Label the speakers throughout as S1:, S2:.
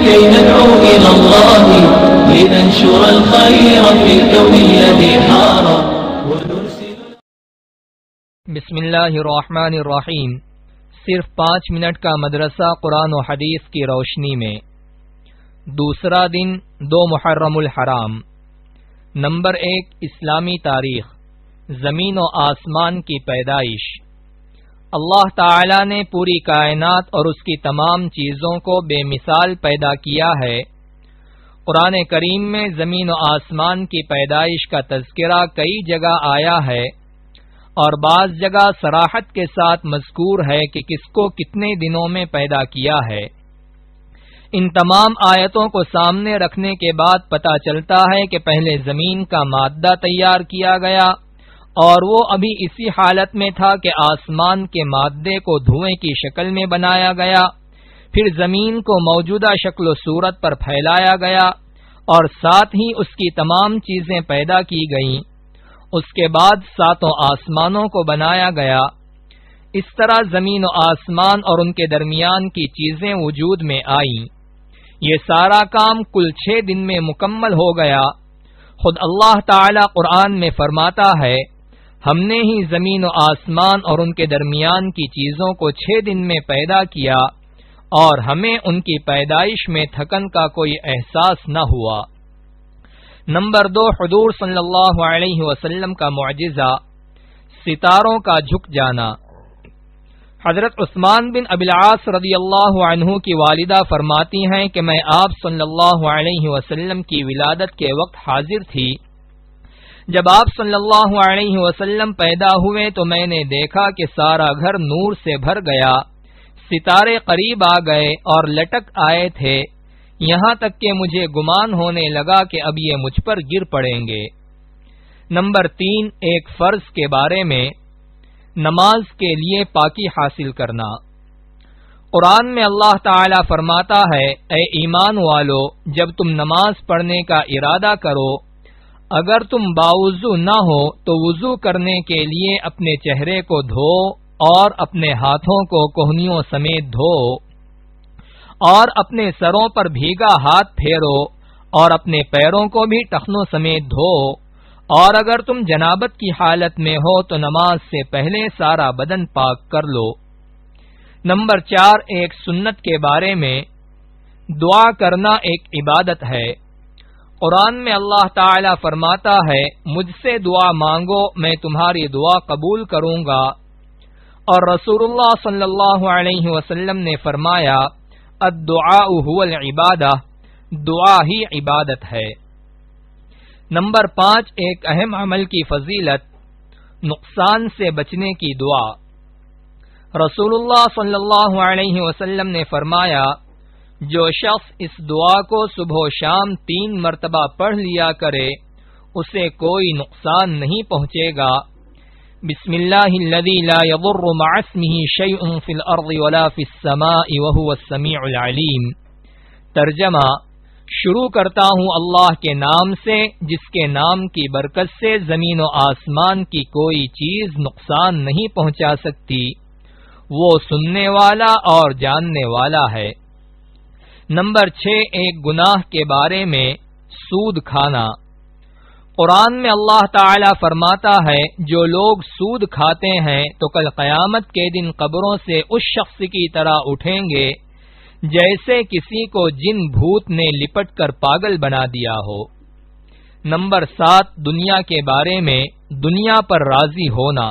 S1: كي ندعو إلى الله لننشر الخير في الكون الذي حار ونرسل.
S2: بسم اللہ الرحمن الرحیم. صرف 5 منٹ کا مدرسہ قرآن و حدیث کی روشنی میں. دوسرا دن 2 محرم الحرام. نمبر 1 اسلامی تاریخ. زمین و آسمان کی پیدائش. اللہ تعالی نے پوری کائنات اور اس کی تمام چیزوں کو بے مثال پیدا کیا ہے. قرآن کریم میں زمین و آسمان کی پیدائش کا تذکرہ کئی جگہ آیا ہے اور بعض جگہ صراحت کے ساتھ مذکور ہے کہ کس کو کتنے دنوں میں پیدا کیا ہے. ان تمام آیتوں کو سامنے رکھنے کے بعد پتہ چلتا ہے کہ پہلے زمین کا مادہ تیار کیا گیا اور وہ ابھی اسی حالت میں تھا کہ آسمان کے مادے کو دھوئیں کی شکل میں بنایا گیا، پھر زمین کو موجودہ شکل و صورت پر پھیلایا گیا اور ساتھ ہی اس کی تمام چیزیں پیدا کی گئیں. اس کے بعد 7 آسمانوں کو بنایا گیا. اس طرح زمین و آسمان اور ان کے درمیان کی چیزیں وجود میں آئیں. یہ سارا کام کل 6 دن میں مکمل ہو گیا. خود اللہ تعالی قرآن میں فرماتا ہے، ہم نے ہی زمین و آسمان اور ان کے درمیان کی چیزوں کو 6 دن میں پیدا کیا اور ہمیں ان کی پیدائش میں تھکن کا کوئی احساس نہ ہوا. نمبر 2 حضور صلی اللہ علیہ وسلم کا معجزہ، ستاروں کا جھک جانا. حضرت عثمان بن ابی العاص رضی اللہ عنہ کی والدہ فرماتی ہیں کہ میں آپ صلی اللہ علیہ وسلم کی ولادت کے وقت حاضر تھی. جب آپ صلی اللہ علیہ وسلم پیدا ہوئے تو میں نے دیکھا کہ سارا گھر نور سے بھر گیا، ستارے قریب آ گئے اور لٹک آئے تھے، یہاں تک کہ مجھے گمان ہونے لگا کہ اب یہ مجھ پر گر پڑیں گے. نمبر 3 ایک فرض کے بارے میں، نماز کے لیے پاکی حاصل کرنا. قرآن میں اللہ تعالی فرماتا ہے، اے ایمان والو، جب تم نماز پڑھنے کا ارادہ کرو، اگر تم باوضو نہ ہو تو وضو کرنے کے لیے اپنے چہرے کو دھو اور اپنے ہاتھوں کو کوہنیوں سمیت دھو اور اپنے سروں پر بھیگا ہاتھ پھیرو اور اپنے پیروں کو بھی ٹخنوں سمیت دھو، اور اگر تم جنابت کی حالت میں ہو تو نماز سے پہلے سارا بدن پاک کر لو. نمبر 4 ایک سنت کے بارے میں، دعا کرنا ایک عبادت ہے. قرآن میں اللہ تعالی فرماتا ہے، مجھ سے دعا مانگو میں تمہاری دعا قبول کروں گا، اور رسول اللہ صلی اللہ علیہ وسلم نے فرمایا، الدعاء هو العبادہ، دعا ہی عبادت ہے. نمبر 5 ایک اہم عمل کی فضیلت، نقصان سے بچنے کی دعا. رسول اللہ صلی اللہ علیہ وسلم نے فرمایا، جو شخص اس دعا کو صبح و شام 3 مرتبہ پڑھ لیا کرے اسے کوئی نقصان نہیں پہنچے گا. بسم اللہ الذی لا یضر مع اسمہ شیء فی الارض ولا فی السماء وہو السمیع العلیم. ترجمہ، شروع کرتا ہوں اللہ کے نام سے جس کے نام کی برکت سے زمین و آسمان کی کوئی چیز نقصان نہیں پہنچا سکتی، وہ سننے والا اور جاننے والا ہے. نمبر 6 ایک گناہ کے بارے میں، سود کھانا. قرآن میں اللہ تعالی فرماتا ہے، جو لوگ سود کھاتے ہیں تو کل قیامت کے دن قبروں سے اس شخص کی طرح اٹھیں گے جیسے کسی کو جن بھوت نے لپٹ کر پاگل بنا دیا ہو. نمبر 7 دنیا کے بارے میں، دنیا پر راضی ہونا.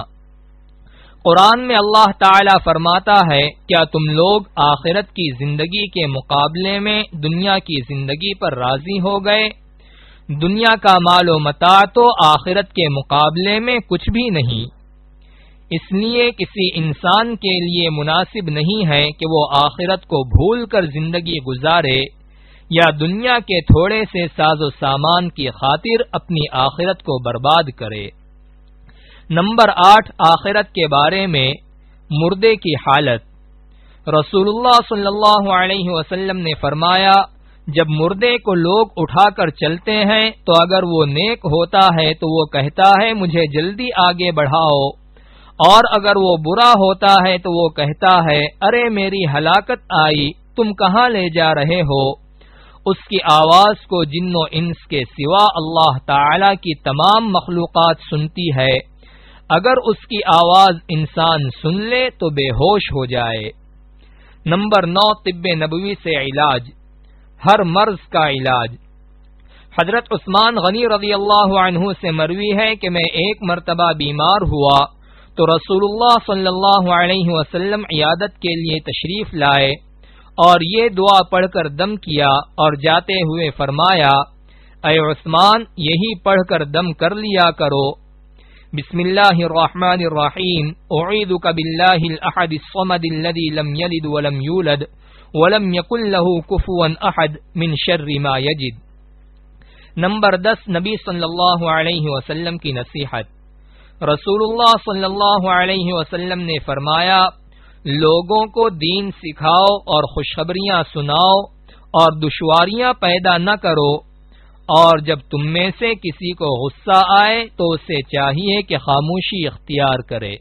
S2: قرآن میں اللہ تعالی فرماتا ہے، کیا تم لوگ آخرت کی زندگی کے مقابلے میں دنیا کی زندگی پر راضی ہو گئے؟ دنیا کا مال و متاع تو آخرت کے مقابلے میں کچھ بھی نہیں. اس لیے کسی انسان کے لیے مناسب نہیں ہے کہ وہ آخرت کو بھول کر زندگی گزارے یا دنیا کے تھوڑے سے ساز و سامان کی خاطر اپنی آخرت کو برباد کرے. نمبر 8 آخرت کے بارے میں، مردے کی حالت. رسول اللہ صلی اللہ علیہ وسلم نے فرمایا، جب مردے کو لوگ اٹھا کر چلتے ہیں تو اگر وہ نیک ہوتا ہے تو وہ کہتا ہے مجھے جلدی آگے بڑھاؤ، اور اگر وہ برا ہوتا ہے تو وہ کہتا ہے ارے میری ہلاکت آئی، تم کہاں لے جا رہے ہو؟ اس کی آواز کو جن و انس کے سوا اللہ تعالی کی تمام مخلوقات سنتی ہے، اگر اس کی آواز انسان سن لے تو بے ہوش ہو جائے۔ نمبر 9، طب نبوی سے علاج، ہر مرض کا علاج۔ حضرت عثمان غنی رضی اللہ عنہ سے مروی ہے کہ میں ایک مرتبہ بیمار ہوا تو رسول اللہ صلی اللہ علیہ وسلم عیادت کے لیے تشریف لائے اور یہ دعا پڑھ کر دم کیا اور جاتے ہوئے فرمایا، اے عثمان، یہی پڑھ کر دم کر لیا کرو۔ بسم اللہ الرحمن الرحیم، اعیذک باللہ الاحد الصمد الذی لم یلد ولم یولد ولم یکن لہ کفوا احد من شر ما یجد۔ نمبر 10، نبی صلی اللہ علیہ وسلم کی نصیحت۔ رسول اللہ صلی اللہ علیہ وسلم نے فرمایا، لوگوں کو دین سکھاؤ اور خوشخبریاں سناؤ اور دشواریاں پیدا نہ کرو، اور جب تم میں سے کسی کو غصہ آئے تو اسے چاہیے کہ خاموشی اختیار کرے۔